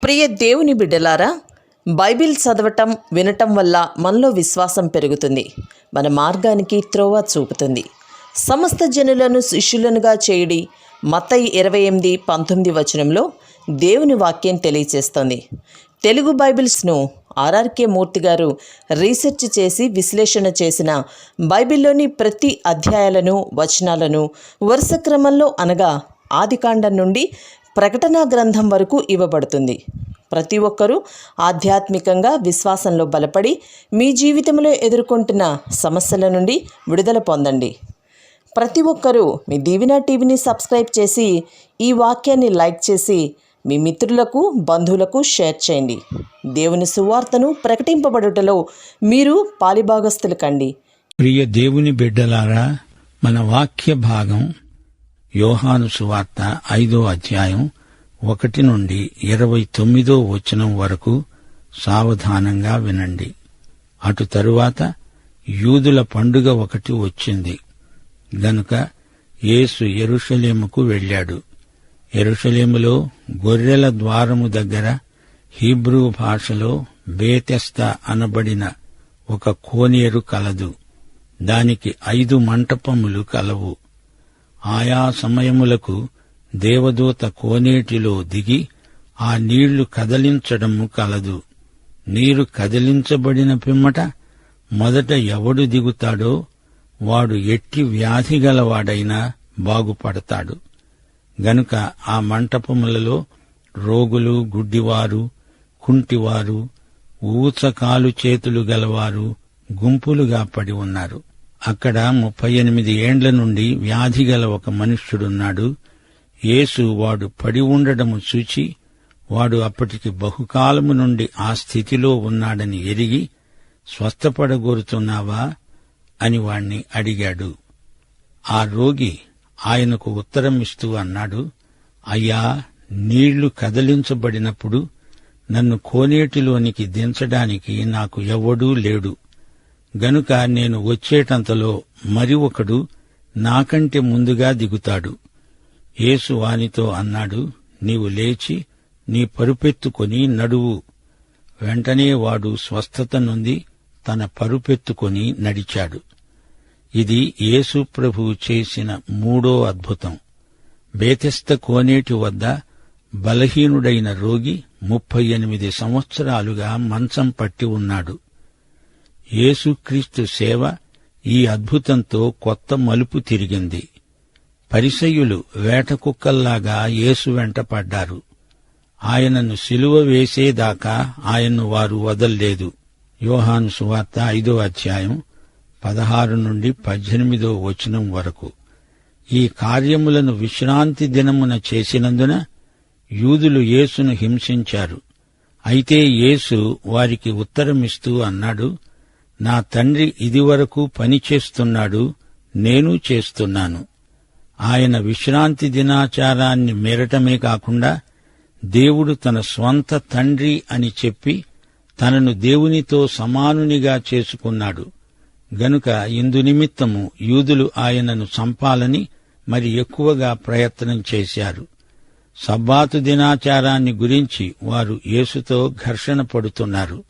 ప్రియ దేవుని బిడ్డలారా, బైబిల్ చదవటం వినటం వల్ల మనలో విశ్వాసం పెరుగుతుంది. మన మార్గానికి త్రోవ చూపుతుంది. సమస్త జనులను శిష్యులనుగా చేయుడి మత్తయి 28:19 వచనంలో దేవుని వాక్యం తెలియచేస్తోంది. తెలుగు బైబిల్స్ను ఆర్ఆర్కే మూర్తి గారు రీసెర్చ్ చేసి విశ్లేషణ చేసిన బైబిల్లోని ప్రతి అధ్యాయాలను వచనాలను వరుస క్రమంలో అనగా ఆదికాండం నుండి ప్రకటనా గ్రంథం వరకు ఇవ్వబడుతుంది. ప్రతి ఒక్కరూ ఆధ్యాత్మికంగా విశ్వాసంలో బలపడి మీ జీవితంలో ఎదుర్కొంటున్న సమస్యల నుండి విడుదల పొందండి. ప్రతి ఒక్కరూ మీ దీవెన టీవీని సబ్స్క్రైబ్ చేసి ఈ వాక్యాన్ని లైక్ చేసి మీ మిత్రులకు బంధువులకు షేర్ చేయండి. దేవుని సువార్తను ప్రకటింపబడుటలో మీరు పాలిభాగస్తులు కండి. ప్రియ దేవుని బిడ్డలారా, మన వాక్య భాగం యోహాను సువార్త 5వ అధ్యాయం 1 నుండి 29వ వచనం వరకు సావధానంగా వినండి. అటు తరువాత యూదుల పండుగ ఒకటి వచ్చింది గనుక యేసు యెరూషలేముకు వెళ్ళాడు. యెరూషలేములో గొర్రెల ద్వారము దగ్గర హీబ్రూ భాషలో బేతెస్దా అనబడిన ఒక కోనేరు కలదు. దానికి 5 మంటపములు కలవు. ఆయా సమయములకు దేవదూత కోనేటిలో దిగి ఆ నీళ్లు కదలించడము కలదు. నీరు కదిలించబడిన పిమ్మట మొదట ఎవడు దిగుతాడో వాడు ఎట్టి వ్యాధి గలవాడైనా బాగుపడతాడు. గనుక ఆ మంటపములలో రోగులు, గుడ్డివారు, కుంటివారు, ఊచకాలు చేతులు గలవారు గుంపులుగా పడి ఉన్నారు. అక్కడ 38 ఏండ్ల నుండి వ్యాధి గల ఒక మనుష్యుడున్నాడు. యేసు వాడు పడి ఉండడము చూచి, వాడు అప్పటికి బహుకాలము నుండి ఆ స్థితిలో ఉన్నాడని ఎరిగి, స్వస్థపడగోరుతున్నావా అని వాణ్ణి అడిగాడు. ఆ రోగి ఆయనకు ఉత్తరమిస్తూ అన్నాడు, అయ్యా, నీళ్లు కదిలించబడినప్పుడు నన్ను కోనేటిలోనికి దించడానికి నాకు ఎవ్వడూ లేడు. గనుక నేను వచ్చేటంతలో మరి ఒకడు నాకంటే ముందుగా దిగుతాడు. యేసు వానితో అన్నాడు, నీవు లేచి నీ పరుపెత్తుకొని నడువు. వెంటనే వాడు స్వస్థత నొంది తన పరుపెత్తుకొని నడిచాడు. ఇది యేసు ప్రభువు చేసిన 3వ అద్భుతం. బేతెస్దా కోనేటి వద్ద బలహీనుడైన రోగి 38 సంవత్సరాలుగా మంచం పట్టి ఉన్నాడు. యేసుక్రీస్తు సేవ ఈ అద్భుతంతో కొత్త మలుపు తిరిగింది. పరిసయ్యులు వేటకుక్కల్లాగా యేసు వెంట పడ్డారు. ఆయనను సిలువ వేసేదాకా ఆయన్ను వారు వదల్లేదు. యోహాను సువార్త 5వ అధ్యాయం 16 నుండి 18వ వచనం వరకు. ఈ కార్యములను విశ్రాంతి దినమున చేసినందున యూదులు యేసును హింసించారు. అయితే యేసు వారికి ఉత్తరమిస్తూ అన్నాడు, నా తండ్రి ఇదివరకు పని చేస్తున్నాడు, నేను చేస్తున్నాను. ఆయన విశ్రాంతి దినాచారాన్ని మీరటమే కాకుండా దేవుడు తన స్వంత తండ్రి అని చెప్పి తనను దేవునితో సమానునిగా చేసుకున్నాడు. గనుక ఇందునిమిత్తము యూదులు ఆయనను చంపాలని మరి ఎక్కువగా ప్రయత్నం చేశారు. సబ్బాతు దినాచారాన్ని గురించి వారు యేసుతో ఘర్షణ పడుతున్నారు.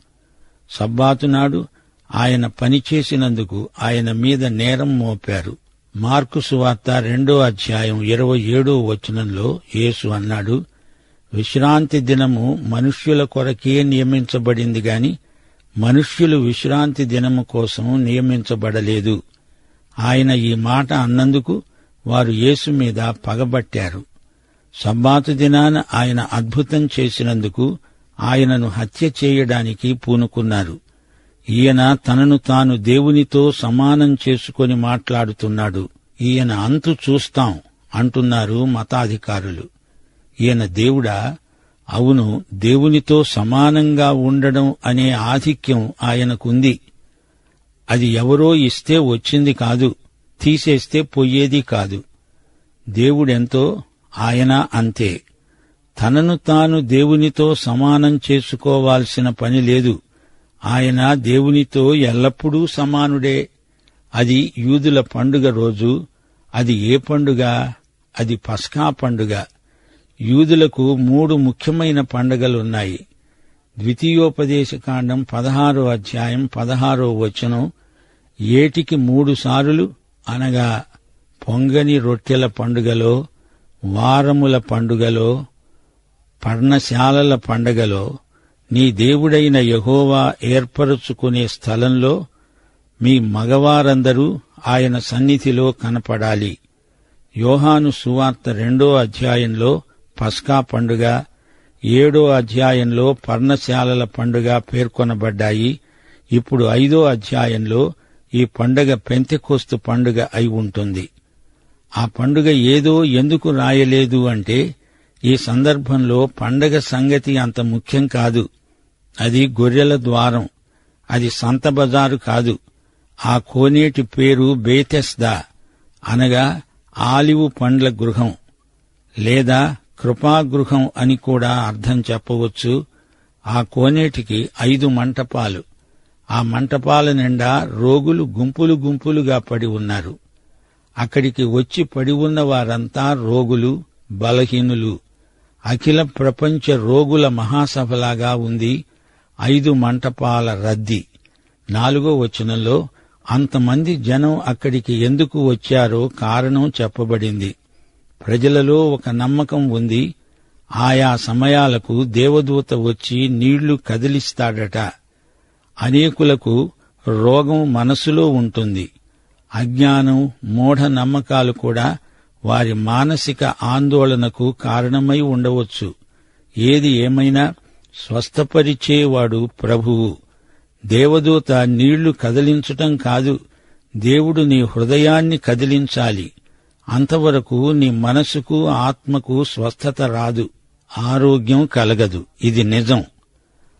సబ్బాతు నాడు ఆయన పనిచేసినందుకు ఆయన మీద నేరం మోపారు. మార్కు సువార్త 2వ అధ్యాయం 27వ వచనంలో యేసు అన్నాడు, విశ్రాంతి దినము మనుష్యుల కొరకే నియమించబడింది గాని మనుష్యులు విశ్రాంతి దినము కోసం నియమించబడలేదు. ఆయన ఈ మాట అన్నందుకు వారు యేసు మీద పగబట్టారు. సబ్బాతు దినాన ఆయన అద్భుతం చేసినందుకు ఆయనను హత్య చేయడానికి పూనుకున్నారు. ఈయన తనను తాను దేవునితో సమానం చేసుకొని మాట్లాడుతున్నాడు. ఈయన అంతు చూస్తాం అంటున్నారు మతాధికారులు. ఈయన దేవుడా? అవును, దేవునితో సమానంగా ఉండడం అనే ఆధిక్యం ఆయనకుంది. అది ఎవరో ఇస్తే వచ్చింది కాదు, తీసేస్తే పోయేది కాదు. దేవుడెంతో ఆయన అంతే. తనను తాను దేవునితో సమానం చేసుకోవాల్సిన పని లేదు. ఆయన దేవునితో ఎల్లప్పుడూ సమానుడే. అది యూదుల పండుగ రోజు. అది ఏ పండుగ? అది పస్కా పండుగ. యూదులకు 3 ముఖ్యమైన పండగలున్నాయి. ద్వితీయోపదేశకాండం 16వ అధ్యాయం 16వ వచనం, ఏటికి 3 సారులు అనగా పొంగని రొట్టెల పండుగలో, వారముల పండుగలో, పర్ణశాలల పండగలో, నీ దేవుడైన యెహోవా ఏర్పరచుకునే స్థలంలో మీ మగవారందరూ ఆయన సన్నిధిలో కనపడాలి. యోహాను సువార్త 2వ అధ్యాయంలో పస్కా పండుగ, 7వ అధ్యాయంలో పర్ణశాలల పండుగ పేర్కొనబడ్డాయి. ఇప్పుడు 5వ అధ్యాయంలో ఈ పండుగ పెంతెకోస్తు పండుగ అయి ఉంటుంది. ఆ పండుగ ఏదో ఎందుకు రాయలేదు అంటే, ఈ సందర్భంలో పండగ సంగతి అంత ముఖ్యం కాదు. అది గొర్రెల ద్వారం, అది సంత బజారు కాదు. ఆ కోనేటి పేరు బేతెస్దా అనగా ఆలివు పండ్ల గృహం లేదా కృపాగృహం అని కూడా అర్థం చెప్పవచ్చు. ఆ కోనేటికి 5 మంటపాలు. ఆ మంటపాల నిండా రోగులు గుంపులు గుంపులుగా పడి ఉన్నారు. అక్కడికి వచ్చి పడి ఉన్న వారంతా రోగులు, బలహీనులు. అఖిల ప్రపంచ రోగుల మహాసభలాగా ఉంది 5 మంటపాల రద్దీ. 4వ వచనంలో అంతమంది జనం అక్కడికి ఎందుకు వచ్చారో కారణం చెప్పబడింది. ప్రజలలో ఒక నమ్మకం ఉంది. ఆయా సమయాలకు దేవదూత వచ్చి నీళ్లు కదిలిస్తాడట. అనేకులకు రోగం మనసులో ఉంటుంది. అజ్ఞానం, మూఢ నమ్మకాలు కూడా వారి మానసిక ఆందోళనకు కారణమై ఉండవచ్చు. ఏది ఏమైనా స్వస్థపరిచేవాడు ప్రభువు. దేవదూత నీళ్లు కదిలించటం కాదు, దేవుడు నీ హృదయాన్ని కదిలించాలి. అంతవరకు నీ మనసుకు, ఆత్మకు స్వస్థత రాదు, ఆరోగ్యం కలగదు. ఇది నిజం.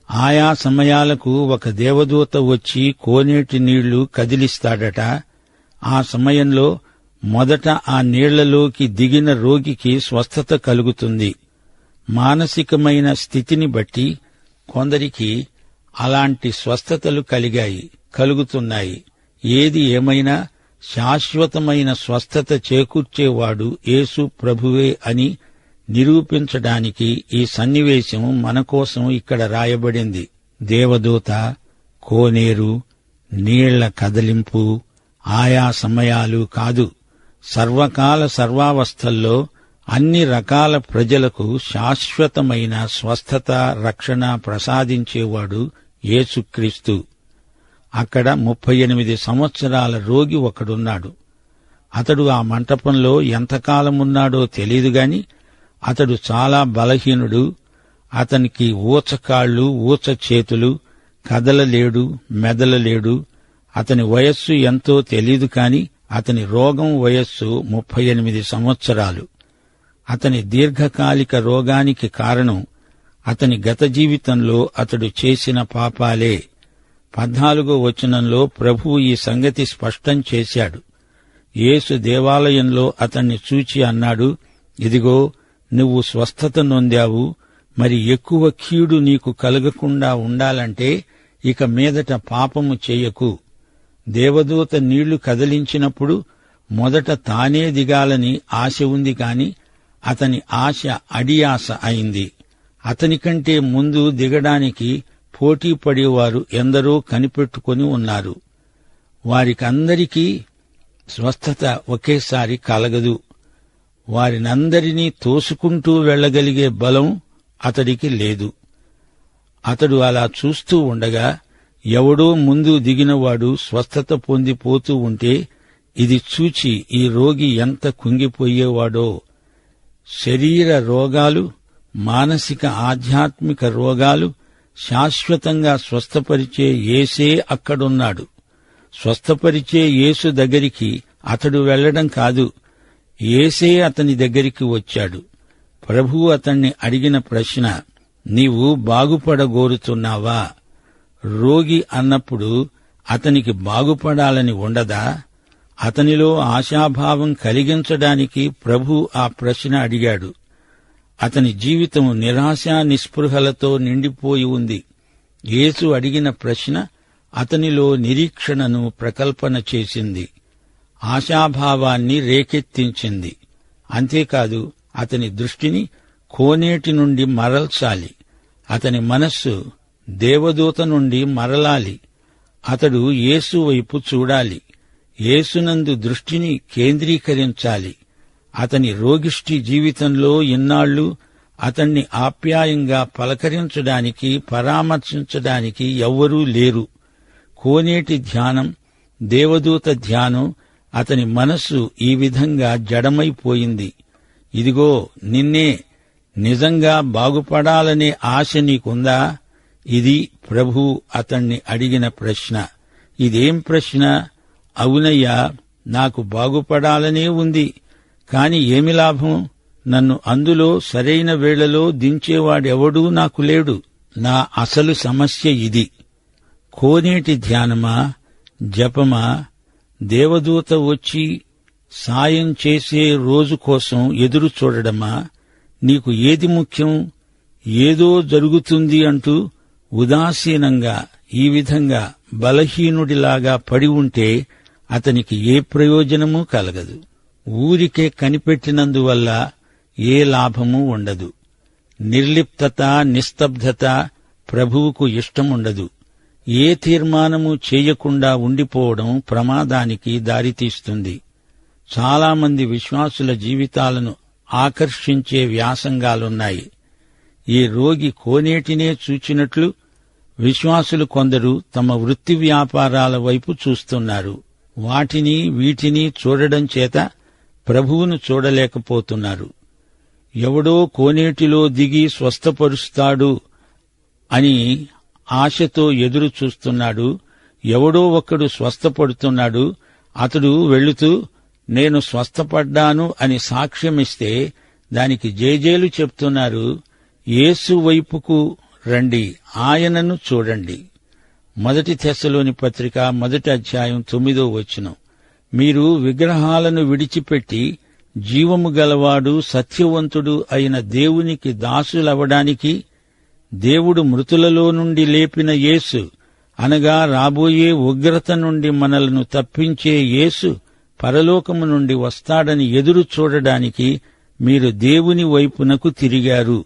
ఆయా సమయాలకు ఒక దేవదూత వచ్చి కోనేటి నీళ్లు కదిలిస్తాడట. ఆ సమయంలో మొదట ఆ నీళ్లలోకి దిగిన రోగికి స్వస్థత కలుగుతుంది. మానసికమైన స్థితిని బట్టి కొందరికి అలాంటి స్వస్థతలు కలుగుతున్నాయి. ఏది ఏమైనా శాశ్వతమైన స్వస్థత చేకూర్చేవాడు యేసు ప్రభువే అని నిరూపించడానికి ఈ సన్నివేశం మన కోసం ఇక్కడ రాయబడింది. దేవదూత, కోనేరు, నీళ్ల కదలింపు ఆయా సమయాలు కాదు. సర్వకాల సర్వావస్థల్లో అన్ని రకాల ప్రజలకు శాశ్వతమైన స్వస్థత, రక్షణ ప్రసాదించేవాడు యేసుక్రీస్తు. అక్కడ 38 సంవత్సరాల రోగి ఒకడున్నాడు. అతడు ఆ మంటపంలో ఎంతకాలమున్నాడో తెలియదుగాని అతడు చాలా బలహీనుడు. అతనికి ఊచకాళ్లు, ఊచ చేతులు, కదలలేడు, మెదలలేడు. అతని వయస్సు ఎంతో తెలీదు కాని అతని రోగం వయస్సు 38 సంవత్సరాలు. అతని దీర్ఘకాలిక రోగానికి కారణం అతని గత జీవితంలో అతడు చేసిన పాపాలే. 14వ వచనంలో ప్రభువు ఈ సంగతి స్పష్టం చేశాడు. యేసు దేవాలయంలో అతన్ని చూచి అన్నాడు, ఇదిగో నువ్వు స్వస్థత నొందావు. మరి ఎక్కువ కీడు నీకు కలగకుండా ఉండాలంటే ఇక మీదట పాపము చేయకు. దేవదూత నీళ్లు కదిలించినప్పుడు మొదట తానే దిగాలని ఆశ ఉంది కాని అతని ఆశ అడియాస అయింది. అతనికంటే ముందు దిగడానికి పోటీ పడేవారు ఎందరో కనిపెట్టుకుని ఉన్నారు. వారికందరికీ స్వస్థత ఒకేసారి కలగదు. వారినందరినీ తోసుకుంటూ వెళ్లగలిగే బలం అతడికి లేదు. అతడు అలా చూస్తూ ఉండగా ఎవడో ముందు దిగినవాడు స్వస్థత పొందిపోతూ ఉంటే ఇది చూచి ఈ రోగి ఎంత కుంగిపోయేవాడో. శరీర రోగాలు, మానసిక ఆధ్యాత్మిక రోగాలు శాశ్వతంగా స్వస్థపరిచే యేసే అక్కడున్నాడు. స్వస్థపరిచే యేసు దగ్గరికి అతడు వెళ్లడం కాదు, యేసే అతని దగ్గరికి వచ్చాడు. ప్రభువు అతణ్ణి అడిగిన ప్రశ్న, నీవు బాగుపడగోరుతున్నావా? రోగి అన్నప్పుడు అతనికి బాగుపడాలని ఉండదా? అతనిలో ఆశాభావం కలిగించడానికి ప్రభు ఆ ప్రశ్న అడిగాడు. అతని జీవితం నిరాశా నిస్పృహలతో నిండిపోయి ఉంది. యేసు అడిగిన ప్రశ్న అతనిలో నిరీక్షణను ప్రకల్పన చేసింది, ఆశాభావాన్ని రేకెత్తించింది. అంతేకాదు, అతని దృష్టిని కోనేటి నుండి మరల్చాలి. అతని మనస్సు దేవదూత నుండి మరలాలి. అతడు యేసు వైపు చూడాలి. యేసునందు దృష్టిని కేంద్రీకరించాలి. అతని రోగిష్టి జీవితంలో ఇన్నాళ్లు అతణ్ణి ఆప్యాయంగా పలకరించడానికి, పరామర్శించడానికి ఎవ్వరూ లేరు. కోనేటి ధ్యానం, దేవదూత ధ్యానం అతని మనస్సు ఈ విధంగా జడమైపోయింది. ఇదిగో నిన్నే, నిజంగా బాగుపడాలనే ఆశ నీకుందా? ఇది ప్రభు అతణ్ణి అడిగిన ప్రశ్న. ఇదేం ప్రశ్న? అవునయ్యా, నాకు బాగుపడాలనే ఉంది. కాని ఏమి లాభం? నన్ను అందులో సరైన వేళలో దించేవాడెవడూ నాకు లేడు. నా అసలు సమస్య ఇది. కోనేటి ధ్యానమా, జపమా, దేవదూత వచ్చి సాయం చేసే రోజు కోసం ఎదురు చూడడమా? నీకు ఏది ముఖ్యం? ఏదో జరుగుతుంది అంటూ ఉదాసీనంగా ఈ విధంగా బలహీనుడిలాగా పడి ఉంటే అతనికి ఏ ప్రయోజనమూ కలగదు. ఊరికే కనిపెట్టినందువల్ల ఏ లాభమూ ఉండదు. నిర్లిప్తత, నిస్తబ్దత ప్రభువుకు ఇష్టముండదు. ఏ తీర్మానము చేయకుండా ఉండిపోవడం ప్రమాదానికి దారితీస్తుంది. చాలామంది విశ్వాసుల జీవితాలను ఆకర్షించే వ్యాసంగాలున్నాయి. ఈ రోగి కోనేటినే చూచినట్లు విశ్వాసులు కొందరు తమ వృత్తి వ్యాపారాల వైపు చూస్తున్నారు. వాటిని వీటిని చూడడం చేత ప్రభువును చూడలేకపోతున్నారు. ఎవడో కోనేటిలో దిగి స్వస్థపరుస్తాడు అని ఆశతో ఎదురు చూస్తున్నాడు. ఎవడో ఒక్కడు స్వస్థపడుతున్నాడు. అతడు వెళుతూ నేను స్వస్థపడ్డాను అని సాక్ష్యమిస్తే దానికి జేజేలు చెప్తున్నారు. యేసు వైపుకు రండి, ఆయనను చూడండి. 1 తెస్సలోని పత్రిక 1వ అధ్యాయం 9వ వచనం. మీరు విగ్రహాలను విడిచిపెట్టి జీవము గలవాడు, సత్యవంతుడు అయిన దేవునికి దాసులవడానికి దేవుడు మృతులలో నుండి లేపిన యేసు, అనగా రాబోయే ఉగ్రత నుండి మనలను తప్పించే యేసు పరలోకము నుండి వస్తాడని ఎదురు చూడడానికి మీరు దేవుని వైపునకు తిరిగారు.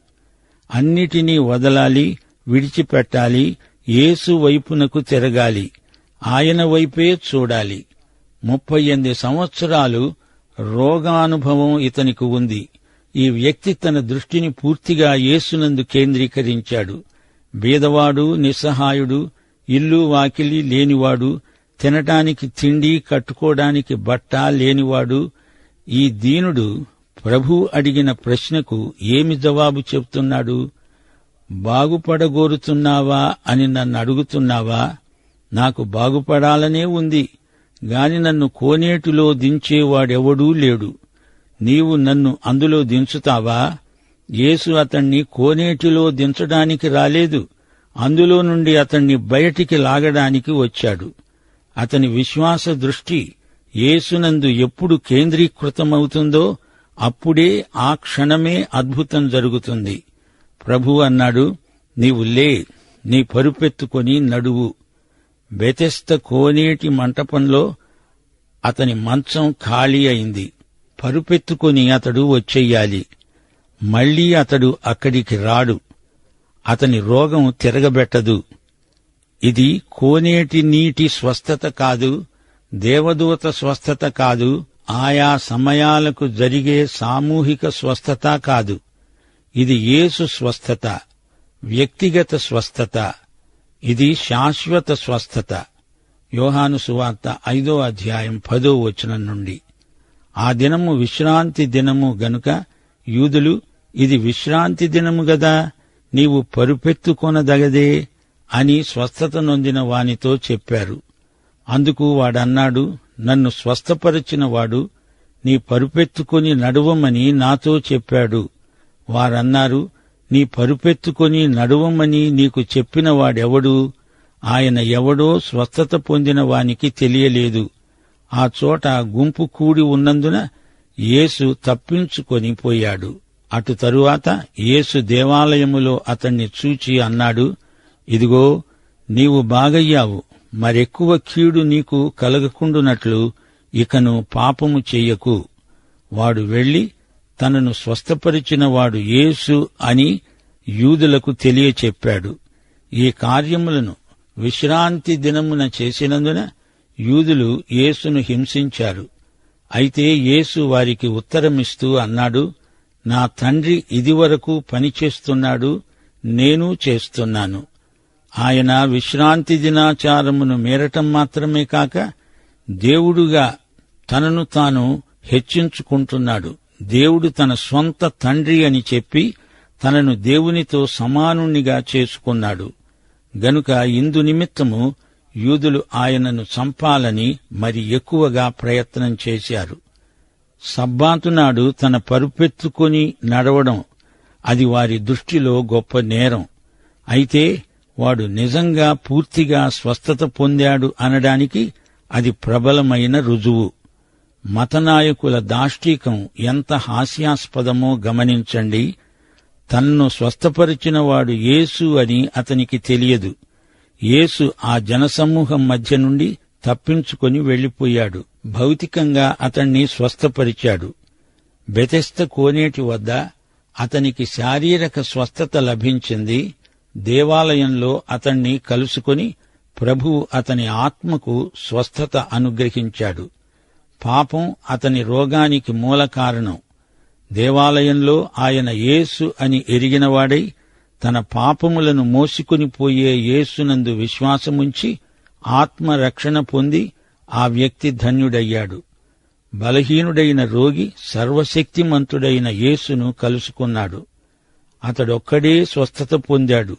అన్నిటినీ వదలాలి, విడిచిపెట్టాలి, యేసు వైపునకు తిరగాలి. ఆయన వైపే చూడాలి. 38 సంవత్సరాలు రోగానుభవం ఇతనికి ఉంది. ఈ వ్యక్తి తన దృష్టిని పూర్తిగా యేసునందు కేంద్రీకరించాడు. బీదవాడు, నిస్సహాయుడు, ఇల్లు వాకిలి లేనివాడు, తినటానికి తిండి, కట్టుకోవడానికి బట్ట లేనివాడు. ఈ దీనుడు ప్రభు అడిగిన ప్రశ్నకు ఏమి జవాబు చెప్తున్నాడు? బాగుపడగోరుతున్నావా అని నన్ను అడుగుతున్నావా? నాకు బాగుపడాలనే ఉంది, గాని నన్ను కోనేటిలో దించేవాడెవడూ లేడు. నీవు నన్ను అందులో దించుతావా? యేసు అతణ్ణి కోనేటిలో దించడానికి రాలేదు, అందులో నుండి అతణ్ణి బయటికి లాగడానికి వచ్చాడు. అతని విశ్వాస దృష్టి యేసునందు ఎప్పుడు కేంద్రీకృతమవుతుందో అప్పుడే ఆ క్షణమే అద్భుతం జరుగుతుంది. ప్రభు అన్నాడు, నీవు లే, నీ పరుపెత్తుకొని నడువు. బెతెస్త కోనేటి మంటపంలో అతని మంచం ఖాళీ అయింది. పరుపెత్తుకొని అతడు వచ్చెయ్యాలి. మళ్లీ అతడు అక్కడికి రాడు. అతని రోగం తిరగబెట్టదు. ఇది కోనేటి నీటి స్వస్థత కాదు, దేవదూత స్వస్థత కాదు, ఆయా సమయాలకు జరిగే సామూహిక స్వస్థత కాదు. ఇది యేసు స్వస్థత, వ్యక్తిగత స్వస్థత. ఇది శాశ్వత స్వస్థత. యోహాను సువార్త 5వ అధ్యాయం 10వ వచనం నుండి. ఆ దినము విశ్రాంతి దినము గనుక యూదులు, ఇది విశ్రాంతి దినము గదా, నీవు పరుపెత్తుకొనదగదే అని స్వస్థత నొందిన వానితో చెప్పారు. అందుకు వాడన్నాడు, నన్ను స్వస్థపరిచిన వాడు నీ పరుపెత్తుకొని నడువమని నాతో చెప్పాడు. వారన్నారు, నీ పరుపెత్తుకొని నడువమని నీకు చెప్పిన వాడెవడు? ఆయన ఎవడో స్వస్థత పొందిన వానికి తెలియలేదు. ఆ చోట గుంపు కూడి ఉన్నందున యేసు తప్పించుకొని పోయాడు. అటు తరువాత యేసు దేవాలయములో అతణ్ణి చూచి అన్నాడు, ఇదిగో నీవు బాగయ్యావు, మరెక్కువ కీడు నీకు కలగకుండునట్లు ఇకను పాపము చెయ్యకు. వాడు వెళ్లి తనను స్వస్థపరిచినవాడు యేసు అని యూదులకు తెలియచెప్పాడు. ఈ కార్యములను విశ్రాంతి దినమున చేసినందున యూదులు యేసును హింసించారు. అయితే యేసు వారికి ఉత్తరమిస్తూ అన్నాడు, నా తండ్రి ఇదివరకు పనిచేస్తున్నాడు, నేను చేస్తున్నాను. ఆయన విశ్రాంతి దినాచారమును మీరటం మాత్రమే కాక దేవుడుగా తనను తాను హెచ్చించుకుంటున్నాడు. దేవుడు తన స్వంత తండ్రి అని చెప్పి తనను దేవునితో సమానునిగా చేసుకున్నాడు. గనుక ఇందు నిమిత్తము యూదులు ఆయనను చంపాలని మరి ఎక్కువగా ప్రయత్నం చేశారు. సబ్బాతునాడు తన పరుపెత్తుకొని నడవడం అది వారి దృష్టిలో గొప్ప నేరం. అయితే వాడు నిజంగా పూర్తిగా స్వస్థత పొందాడు అనడానికి అది ప్రబలమైన రుజువు. మతనాయకుల దాష్టీకం ఎంత హాస్యాస్పదమో గమనించండి. తన్ను స్వస్థపరిచినవాడు యేసు అని అతనికి తెలియదు. యేసు ఆ జనసమూహం మధ్య నుండి తప్పించుకొని వెళ్లిపోయాడు. భౌతికంగా అతణ్ణి స్వస్థపరిచాడు. బెతెస్దా కోనేటి వద్ద అతనికి శారీరక స్వస్థత లభించింది. దేవాలయంలో అతణ్ణి కలుసుకొని ప్రభువు అతని ఆత్మకు స్వస్థత అనుగ్రహించాడు. పాపం అతని రోగానికి మూల కారణం. దేవాలయంలో ఆయన యేసు అని ఎరిగినవాడై తన పాపములను మోసుకుని పోయే యేసునందు విశ్వాసముంచి ఆత్మరక్షణ పొంది ఆ వ్యక్తి ధన్యుడయ్యాడు. బలహీనుడైన రోగి సర్వశక్తిమంతుడైన యేసును కలుసుకున్నాడు. అతడొక్కడే స్వస్థత పొందాడు.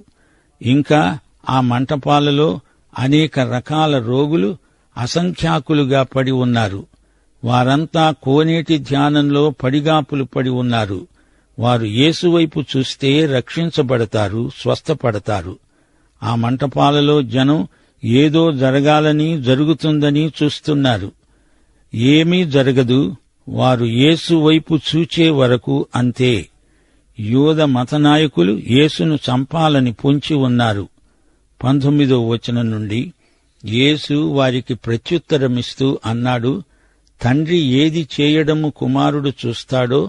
ఇంకా ఆ మంటపాలలో అనేక రకాల రోగులు అసంఖ్యాకులుగా పడి ఉన్నారు. వారంతా కోనేటి ధ్యానంలో పడిగాపులు పడి ఉన్నారు. వారు యేసువైపు చూస్తే రక్షించబడతారు, స్వస్థపడతారు. ఆ మంటపాలలో జనం ఏదో జరగాలని, జరుగుతుందని చూస్తున్నారు. ఏమీ జరగదు. వారు యేసు వైపు చూచే వరకు అంతే. యూద మతనాయకులు యేసును చంపాలని పొంచి ఉన్నారు. 19వ వచనం నుండి యేసు వారికి ప్రత్యుత్తరమిస్తూ అన్నాడు, తండ్రి ఏది చేయడము కుమారుడు చూస్తాడో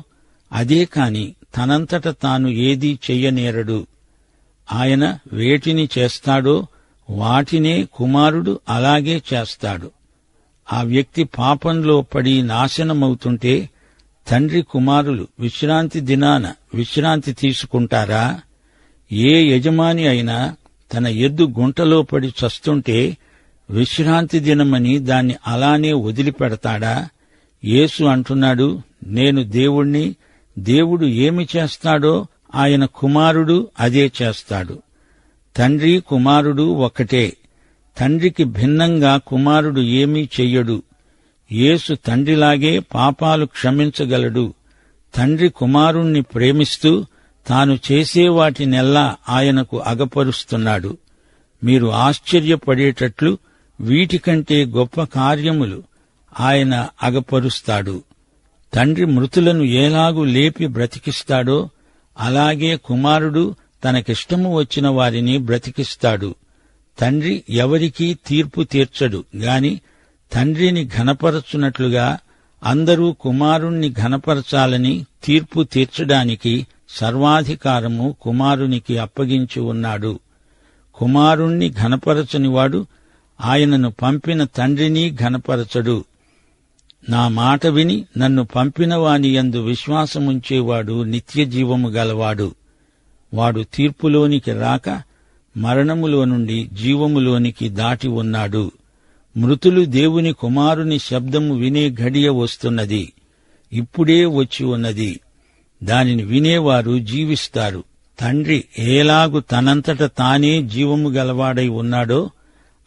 అదే కాని తనంతట తాను ఏదీ చెయ్యనేరడు. ఆయన వేటిని చేస్తాడో వాటినే కుమారుడు అలాగే చేస్తాడు. ఆ వ్యక్తి పాపంలో పడి నాశనమవుతుంటే తండ్రి కుమారులు విశ్రాంతి దినాన విశ్రాంతి తీసుకుంటారా? ఏ యజమాని అయినా తన ఎద్దు గుంటలో పడి చస్తుంటే విశ్రాంతి దినమని దాన్ని అలానే వదిలిపెడతాడా? యేసు అంటున్నాడు, నేను దేవుణ్ణి, దేవుడు ఏమి చేస్తాడో ఆయన కుమారుడు అదే చేస్తాడు. తండ్రి కుమారుడు ఒక్కటే. తండ్రికి భిన్నంగా కుమారుడు ఏమీ చెయ్యడు. యేసు తండ్రిలాగే పాపాలు క్షమించగలడు. తండ్రి కుమారుణ్ణి ప్రేమిస్తూ తాను చేసే వాటినెల్లా ఆయనకు అగపరుస్తున్నాడు. మీరు ఆశ్చర్యపడేటట్లు వీటికంటే గొప్ప కార్యములు ఆయన అగపరుస్తాడు. తండ్రి మృతులను ఎలాగూ లేపి బ్రతికిస్తాడో అలాగే కుమారుడు తనకిష్టము వచ్చిన వారిని బ్రతికిస్తాడు. తండ్రి ఎవరికీ తీర్పు తీర్చడు గాని తండ్రిని ఘనపరచునట్లుగా అందరూ కుమారుణ్ణి ఘనపరచాలని తీర్పు తీర్చడానికి సర్వాధికారము కుమారునికి అప్పగించి ఉన్నాడు. కుమారుణ్ణి ఘనపరచనివాడు ఆయనను పంపిన తండ్రిని ఘనపరచడు. నా మాట విని నన్ను పంపిన వాని యందు విశ్వాసముంచేవాడు నిత్యజీవము గలవాడు. వాడు తీర్పులోనికి రాక మరణములో నుండి జీవములోనికి దాటి ఉన్నాడు. మృతులు దేవుని కుమారుని శబ్దము వినే ఘడియ వస్తున్నది, ఇప్పుడే వచ్చి ఉన్నది. దానిని వినేవారు జీవిస్తారు. తండ్రి ఏలాగు తనంతట తానే జీవము గలవాడై ఉన్నాడో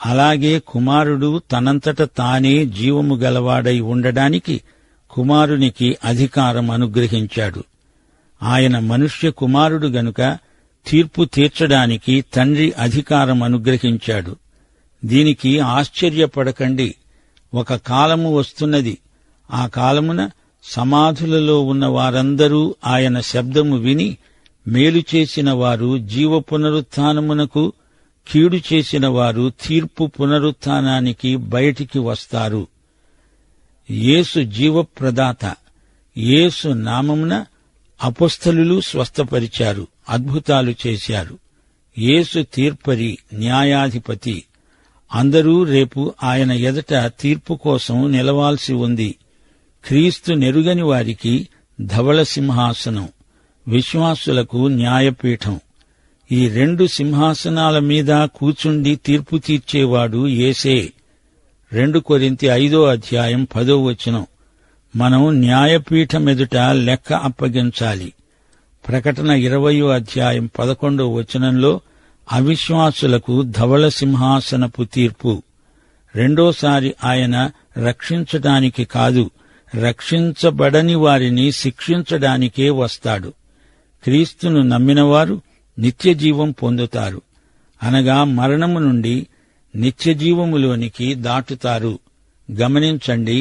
అలాగే కుమారుడు తనంతట తానే జీవము గలవాడై ఉండడానికి కుమారునికి అధికారం అనుగ్రహించాడు. ఆయన మనుష్య కుమారుడు గనుక తీర్పు తీర్చడానికి తండ్రి అధికారం అనుగ్రహించాడు. దీనికి ఆశ్చర్యపడకండి. ఒక కాలము వస్తున్నది. ఆ కాలమున సమాధులలో ఉన్న వారందరూ ఆయన శబ్దము విని మేలు చేసిన వారు జీవ పునరుత్థానమునకు, కీడు చేసిన వారు తీర్పు పునరుత్థానానికి బయటికి వస్తారు. యేసు జీవప్రదాత. యేసు నామమున అపొస్తలులు స్వస్థపరిచారు, అద్భుతాలు చేశారు. యేసు తీర్పరి, న్యాయాధిపతి. అందరూ రేపు ఆయన ఎదుట తీర్పు కోసం నిలవాల్సి ఉంది. క్రీస్తు నెరుగని వారికి ధవళ సింహాసనం, విశ్వాసులకు న్యాయపీఠం. ఈ రెండు సింహాసనాల మీద కూచుండి తీర్పు తీర్చేవాడు యేసే. 2 కొరింథీ 5:10 మనం న్యాయపీఠమెదుట లెక్క అప్పగించాలి. ప్రకటన 20:11 అవిశ్వాసులకు ధవళ సింహాసనపు తీర్పు. రెండోసారి ఆయన రక్షించడానికి కాదు, రక్షించబడని వారిని శిక్షించడానికే వస్తాడు. క్రీస్తును నమ్మినవారు నిత్యజీవం పొందుతారు, అనగా మరణము నుండి నిత్యజీవములోనికి దాటుతారు. గమనించండి,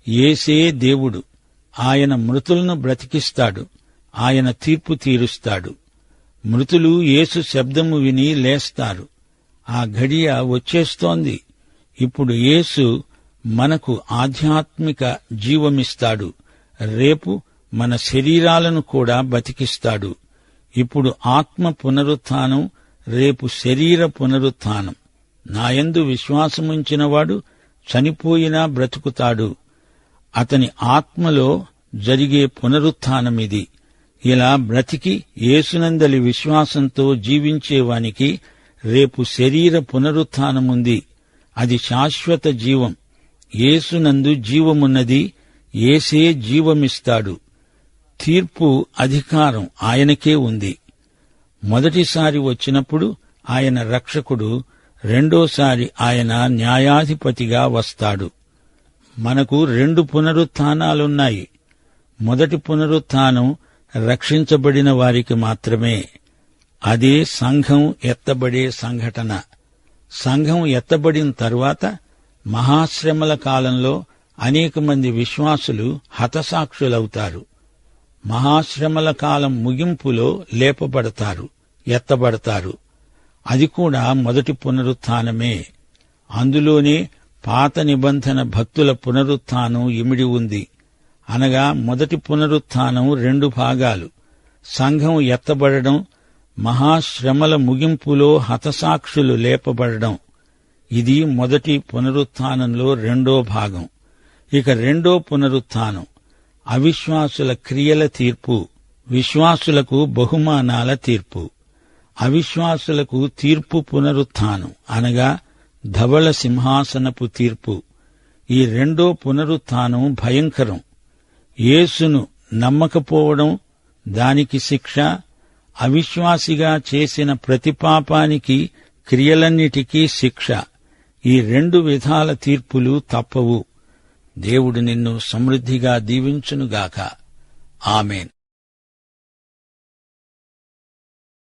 యేసే దేవుడు. ఆయన మృతులను బ్రతికిస్తాడు, ఆయన తీర్పు తీరుస్తాడు. మృతులు యేసు శబ్దము విని లేస్తారు. ఆ ఘడియ వచ్చేస్తోంది. ఇప్పుడు యేసు మనకు ఆధ్యాత్మిక జీవమిస్తాడు. రేపు మన శరీరాలను కూడా బతికిస్తాడు. ఇప్పుడు ఆత్మ పునరుత్థానం, రేపు శరీర పునరుత్థానం. నాయందు విశ్వాసముంచినవాడు చనిపోయినా బ్రతుకుతాడు. అతని ఆత్మలో జరిగే పునరుత్థానమిది. ఇలా బ్రతికి యేసునందలి విశ్వాసంతో జీవించేవానికి రేపు శరీర పునరుత్థానముంది. అది శాశ్వత జీవం. యేసునందు జీవమున్నది, యేసే జీవమిస్తాడు. తీర్పు అధికారం ఆయనకే ఉంది. మొదటిసారి వచ్చినప్పుడు ఆయన రక్షకుడు, రెండోసారి ఆయన న్యాయాధిపతిగా వస్తాడు. మనకు 2 పునరుత్థానాలున్నాయి. మొదటి పునరుత్థానం రక్షించబడిన వారికి మాత్రమే. అదే సంఘం ఎత్తబడే సంఘటన. సంఘం ఎత్తబడిన తరువాత మహాశ్రమల కాలంలో అనేక మంది విశ్వాసులు హతసాక్షులవుతారు. మహాశ్రమల కాలం ముగింపులో లేపబడతారు, ఎత్తబడతారు. అది కూడా మొదటి పునరుత్థానమే. అందులోనే పాత నిబంధన భక్తుల పునరుత్థానం ఇమిడి ఉంది. అనగా మొదటి పునరుత్థానం 2 భాగాలు. సంఘం ఎత్తబడడం, మహాశ్రమల ముగింపులో హతసాక్షులు లేపబడడం. ఇది మొదటి పునరుత్థానంలో 2వ భాగం. ఇక 2వ పునరుత్థానం అవిశ్వాసుల క్రియల తీర్పు, విశ్వాసులకు బహుమానాల తీర్పు. అవిశ్వాసులకు తీర్పు పునరుత్థానం, అనగా ధవళ సింహాసనపు తీర్పు. ఈ 2వ పునరుత్థానం భయంకరం. యేసును నమ్మకపోవడం, దానికి శిక్ష. అవిశ్వాసిగా చేసిన ప్రతి పాపానికి, క్రియలన్నిటికీ శిక్ష. ఈ 2 విధాల తీర్పులు తప్పవు. దేవుడు నిన్ను సమృద్ధిగా దీవించునుగాక. ఆమేన్.